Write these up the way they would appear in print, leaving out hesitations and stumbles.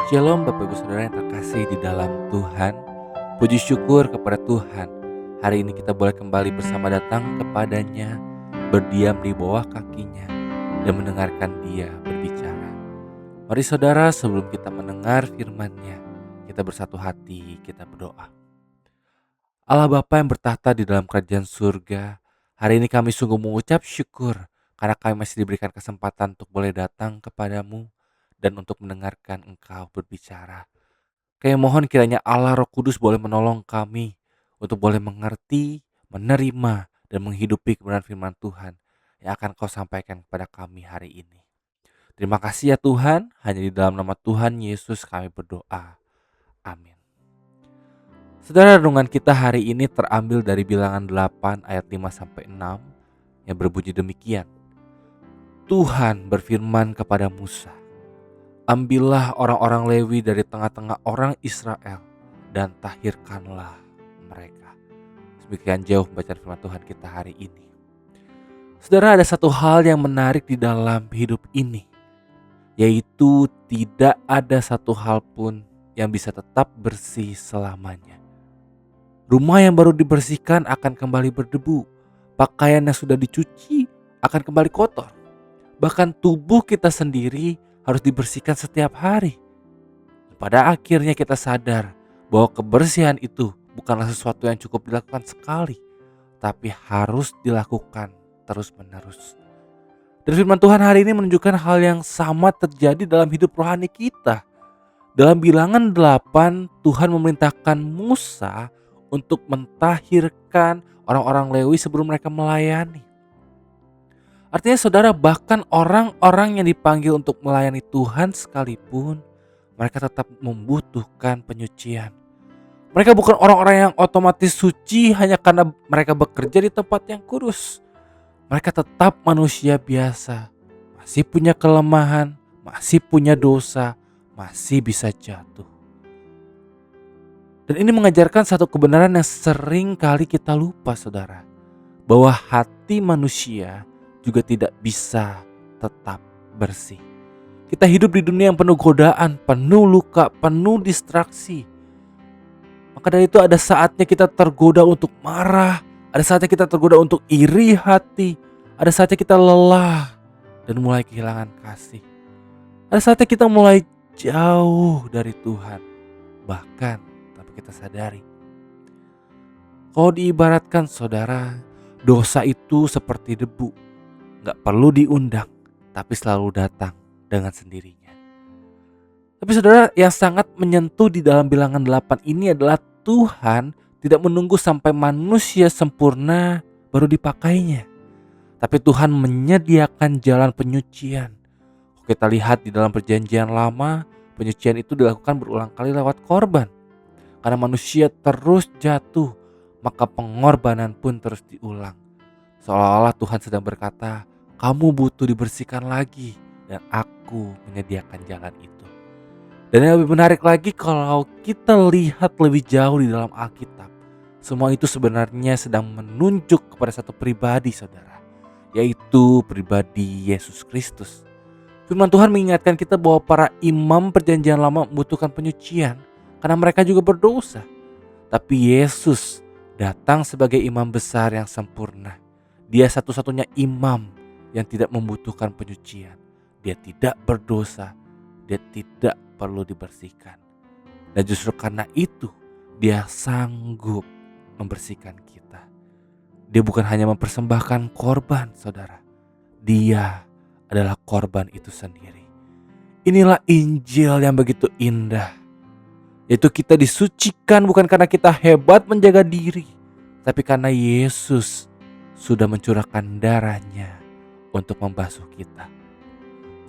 Shalom Bapak Ibu Saudara yang terkasih di dalam Tuhan. Puji syukur kepada Tuhan. Hari ini kita boleh kembali bersama datang kepadanya, berdiam di bawah kakinya, dan mendengarkan Dia berbicara. Mari saudara, sebelum kita mendengar firman-Nya, kita bersatu hati, kita berdoa. Allah Bapa yang bertahta di dalam kerajaan surga, hari ini kami sungguh mengucap syukur karena kami masih diberikan kesempatan untuk boleh datang kepadamu dan untuk mendengarkan Engkau berbicara. Kami mohon kiranya Allah Roh Kudus boleh menolong kami untuk boleh mengerti, menerima, dan menghidupi kebenaran firman Tuhan yang akan Kau sampaikan kepada kami hari ini. Terima kasih ya Tuhan, hanya di dalam nama Tuhan Yesus kami berdoa. Amin. Saudara, renungan kita hari ini terambil dari Bilangan 8 ayat 5-6 yang berbunyi demikian. Tuhan berfirman kepada Musa, ambillah orang-orang Lewi dari tengah-tengah orang Israel dan tahirkanlah mereka. Demikian jauh bacaan firman Tuhan kita hari ini. Saudara, ada satu hal yang menarik di dalam hidup ini, yaitu tidak ada satu hal pun yang bisa tetap bersih selamanya. Rumah yang baru dibersihkan akan kembali berdebu. Pakaian yang sudah dicuci akan kembali kotor. Bahkan tubuh kita sendiri harus dibersihkan setiap hari. Pada akhirnya kita sadar bahwa kebersihan itu bukanlah sesuatu yang cukup dilakukan sekali, tapi harus dilakukan terus-menerus. Dan firman Tuhan hari ini menunjukkan hal yang sama terjadi dalam hidup rohani kita. Dalam Bilangan 8, Tuhan memerintahkan Musa untuk mentahirkan orang-orang Lewi sebelum mereka melayani. Artinya saudara, bahkan orang-orang yang dipanggil untuk melayani Tuhan sekalipun, mereka tetap membutuhkan penyucian. Mereka bukan orang-orang yang otomatis suci hanya karena mereka bekerja di tempat yang kudus. Mereka tetap manusia biasa, masih punya kelemahan, masih punya dosa, masih bisa jatuh. Dan ini mengajarkan satu kebenaran yang sering kali kita lupa saudara, bahwa hati manusia juga tidak bisa tetap bersih. Kita hidup di dunia yang penuh godaan, penuh luka, penuh distraksi. Maka dari itu ada saatnya kita tergoda untuk marah, ada saatnya kita tergoda untuk iri hati, ada saatnya kita lelah dan mulai kehilangan kasih. Ada saatnya kita mulai jauh dari Tuhan, bahkan tanpa kita sadari. Kalau diibaratkan saudara, dosa itu seperti debu, gak perlu diundang, tapi selalu datang dengan sendirinya. Tapi saudara, yang sangat menyentuh di dalam Bilangan 8 ini adalah Tuhan tidak menunggu sampai manusia sempurna baru dipakainya, tapi Tuhan menyediakan jalan penyucian. Kita lihat di dalam Perjanjian Lama, penyucian itu dilakukan berulang kali lewat korban. Karena manusia terus jatuh, maka pengorbanan pun terus diulang. Seolah-olah Tuhan sedang berkata, kamu butuh dibersihkan lagi, dan aku menyediakan jalan itu. Dan yang lebih menarik lagi, kalau kita lihat lebih jauh di dalam Alkitab, semua itu sebenarnya sedang menunjuk kepada satu pribadi saudara, yaitu pribadi Yesus Kristus. Firman Tuhan mengingatkan kita bahwa para imam Perjanjian Lama membutuhkan penyucian karena mereka juga berdosa. Tapi Yesus datang sebagai imam besar yang sempurna. Dia satu-satunya imam yang tidak membutuhkan penyucian. Dia tidak berdosa, dia tidak perlu dibersihkan. Dan justru karena itu dia sanggup membersihkan kita. Dia bukan hanya mempersembahkan korban saudara, dia adalah korban itu sendiri. Inilah Injil yang begitu indah, yaitu kita disucikan bukan karena kita hebat menjaga diri, tapi karena Yesus sudah mencurahkan darahnya untuk membasuh kita.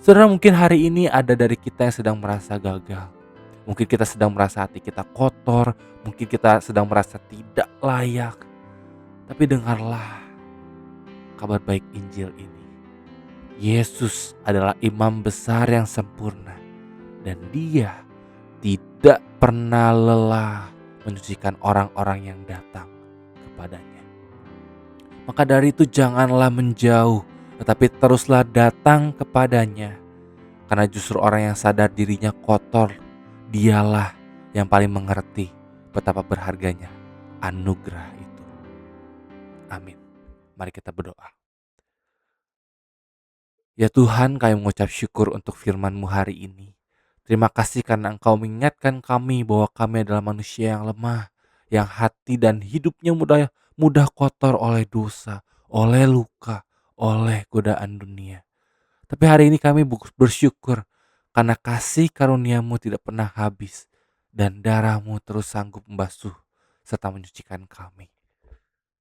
Saudara, mungkin hari ini ada dari kita yang sedang merasa gagal. Mungkin kita sedang merasa hati kita kotor, mungkin kita sedang merasa tidak layak. Tapi dengarlah kabar baik Injil ini. Yesus adalah imam besar yang sempurna, dan dia tidak pernah lelah menyucikan orang-orang yang datang kepadanya. Maka dari itu janganlah menjauh, tetapi teruslah datang kepadanya. Karena justru orang yang sadar dirinya kotor Dialah yang paling mengerti betapa berharganya anugerah itu. Amin. Mari kita berdoa. Ya Tuhan, kami mengucap syukur untuk firman-Mu hari ini. Terima kasih karena Engkau mengingatkan kami bahwa kami adalah manusia yang lemah, yang hati dan hidupnya mudah kotor oleh dosa, oleh luka, oleh godaan dunia. Tapi hari ini kami bersyukur karena kasih karuniamu tidak pernah habis dan darahmu terus sanggup membasuh serta menyucikan kami.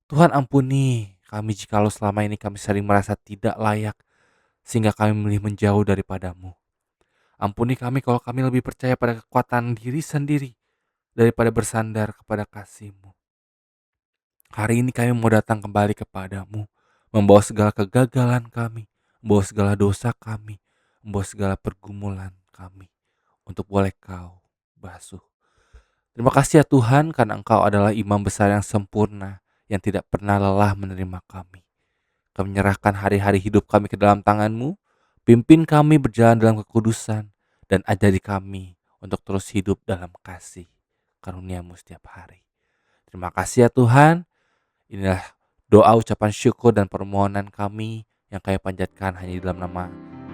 Tuhan ampuni kami jikalau selama ini kami sering merasa tidak layak sehingga kami memilih menjauh daripadamu. Ampuni kami kalau kami lebih percaya pada kekuatan diri sendiri daripada bersandar kepada kasih-Mu. Hari ini kami mau datang kembali kepadamu, membawa segala kegagalan kami, membawa segala dosa kami, membawa segala pergumulan kami, untuk boleh Kau basuh. Terima kasih ya Tuhan, karena Engkau adalah imam besar yang sempurna, yang tidak pernah lelah menerima kami. Kami menyerahkan hari-hari hidup kami ke dalam tangan-Mu, pimpin kami berjalan dalam kekudusan, dan ajari kami untuk terus hidup dalam kasih karunia-Mu setiap hari. Terima kasih ya Tuhan. Inilah doa, ucapan syukur dan permohonan kami yang kami panjatkan hanya di dalam nama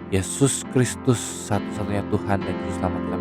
Yesus Kristus, satu-satunya Tuhan dan Juru Selamat kami.